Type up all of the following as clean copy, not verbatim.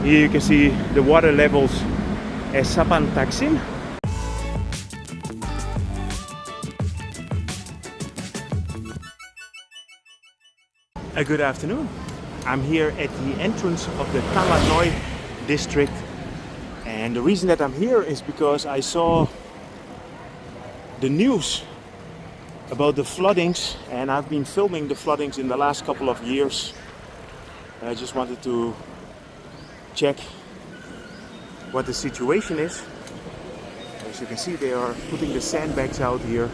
Here you can see the water levels at Sapan Taksin. Good afternoon. I'm here at the entrance of the Talad Noi District, and the reason that I'm here is because I saw the news about the floodings, and I've been filming the floodings in the last couple of years. I just wanted to check what the situation is. As you can see, they are putting the sandbags out here.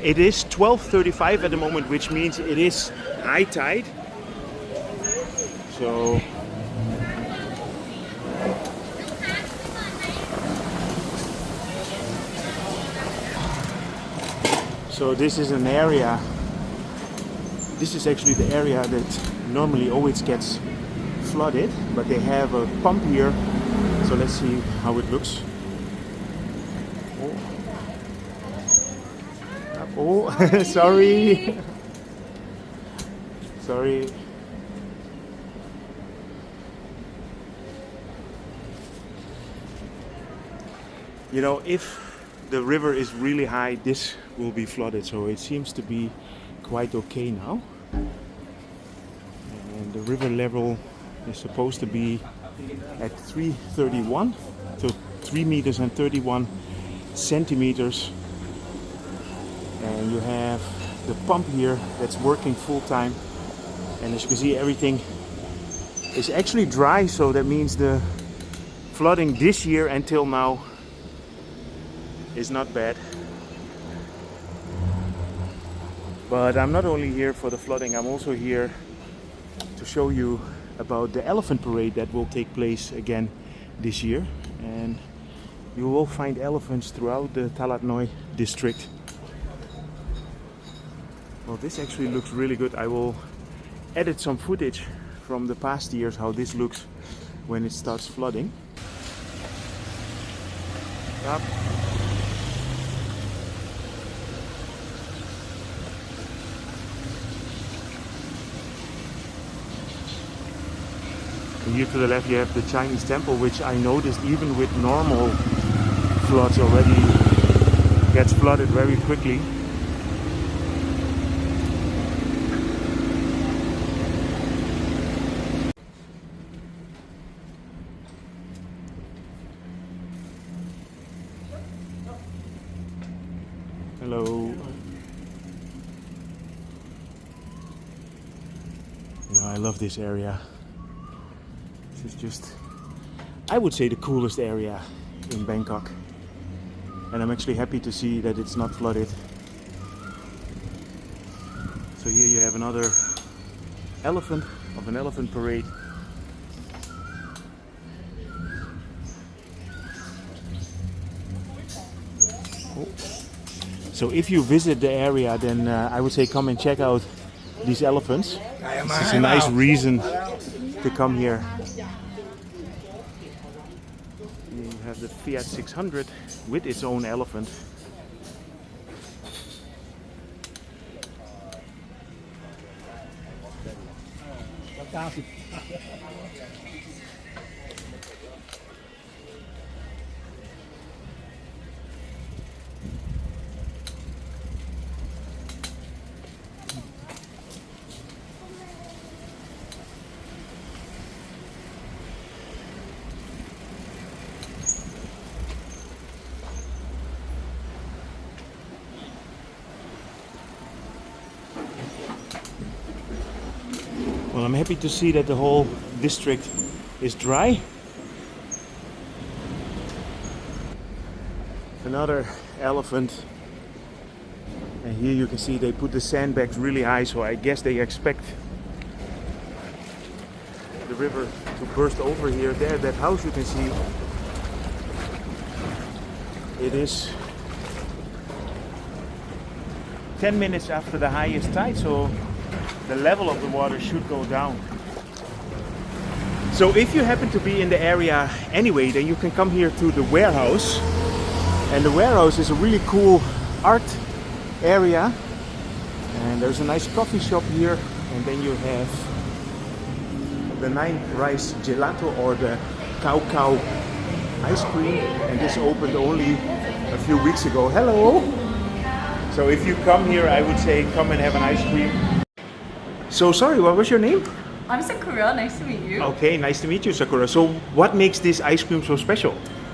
It is 12:35 at the moment, which means it is high tide. So this is an area. This is actually the area that normally always gets flooded, but they have a pump here. So let's see how it looks. Oh, sorry. Sorry. You know, if the river is really high, this will be flooded. So it seems to be quite okay now. And the river level is supposed to be at 331, so 3 meters and 31 centimeters. And you have the pump here that's working full time, and as you can see, everything is actually dry, so that means the flooding this year until now is not bad. But I'm not only here for the flooding, I'm also here to show you about the elephant parade that will take place again this year, and you will find elephants throughout the Talad Noi district. Well, this actually looks really good. I will edit some footage from the past years how this looks when it starts flooding. Yep. And here to the left you have the Chinese temple, which I noticed even with normal floods already gets flooded very quickly. Hello. You know, I love this area. This is just, I would say, the coolest area in Bangkok. And I'm actually happy to see that it's not flooded. So here you have another elephant of an elephant parade. Oh. So if you visit the area, then I would say come and check out these elephants. This is a nice reason to come here. You have the Fiat 600 with its own elephant. Well, I'm happy to see that the whole district is dry. Another elephant. And here you can see they put the sandbags really high, so I guess they expect the river to burst over here. There, that house you can see, it is 10 minutes after the highest tide, so the level of the water should go down. So if you happen to be in the area anyway, then you can come here to the warehouse. And the warehouse is a really cool art area. And there's a nice coffee shop here And then you have the 9 rice gelato or the cow ice cream, and this opened only a few weeks ago. Hello! So if you come here, I would say come and have an ice cream. So sorry, what was your name? I'm Sakura, nice to meet you. Okay, nice to meet you, Sakura. So what makes this ice cream so special?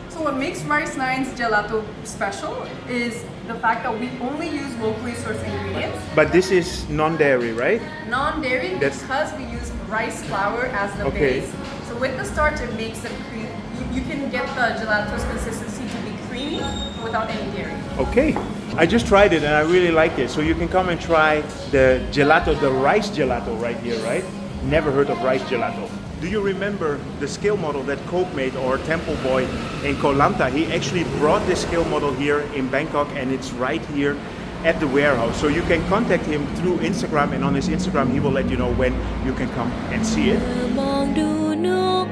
So what makes Rice 9's gelato special is the fact that we only use locally sourced ingredients. But this is non-dairy, right? Non-dairy because we use rice flour as the base. So with the starch it makes it cream. You can get the gelato's consistency to be creamy without any dairy. Okay. I just tried it and I really liked it. So you can come and try the gelato, the rice gelato right here, right? Never heard of rice gelato. Do you remember the scale model that Coke made, or Templeboy in Koh Lanta? He actually brought this scale model here in Bangkok, and it's right here at the warehouse. So you can contact him through Instagram, and on his Instagram he will let you know when you can come and see it. มองดูนก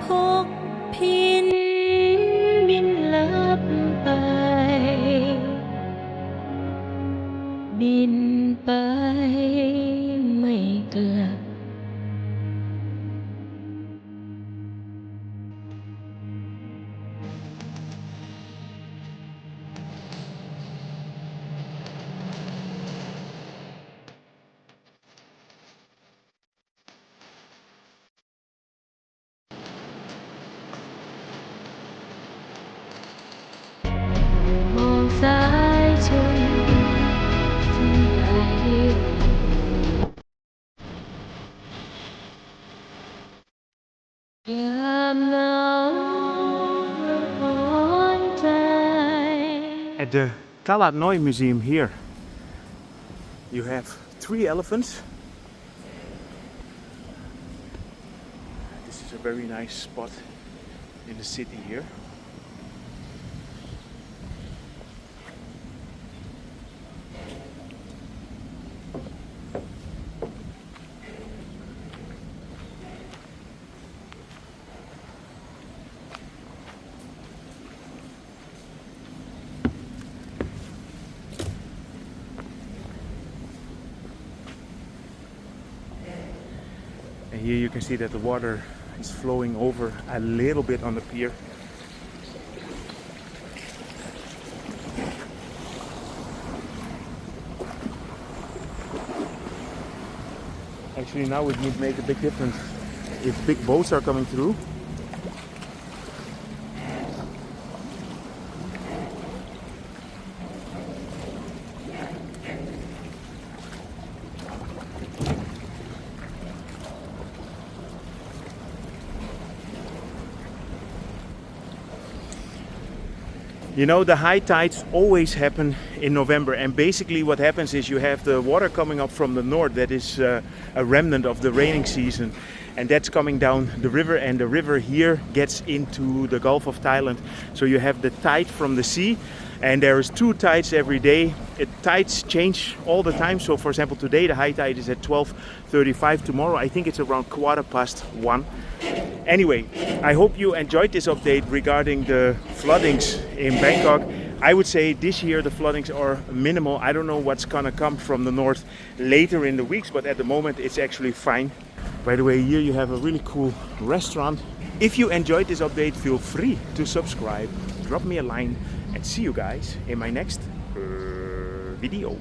พกพินบินลับไปบินไปไม่กลับ มองซ้ายชนสิ่งใดยามเหงาร้อนใจ At the Talad Noi Museum here, you have 3 elephants. This is a very nice spot in the city here. And here you can see that the water is flowing over a little bit on the pier. Actually now it would make a big difference if big boats are coming through. You know, the high tides always happen in November, and basically what happens is you have the water coming up from the north that is a remnant of the raining season, and that's coming down the river, and the river here gets into the Gulf of Thailand. So you have the tide from the sea, and there is 2 tides every day. Tides change all the time. So for example, today the high tide is at 12:35. Tomorrow I think it's around 1:15. Anyway, I hope you enjoyed this update regarding the floodings in Bangkok. I would say this year the floodings are minimal. I don't know what's gonna come from the north later in the weeks, but at the moment it's actually fine. By the way, here you have a really cool restaurant. If you enjoyed this update, feel free to subscribe, drop me a line, and see you guys in my next video.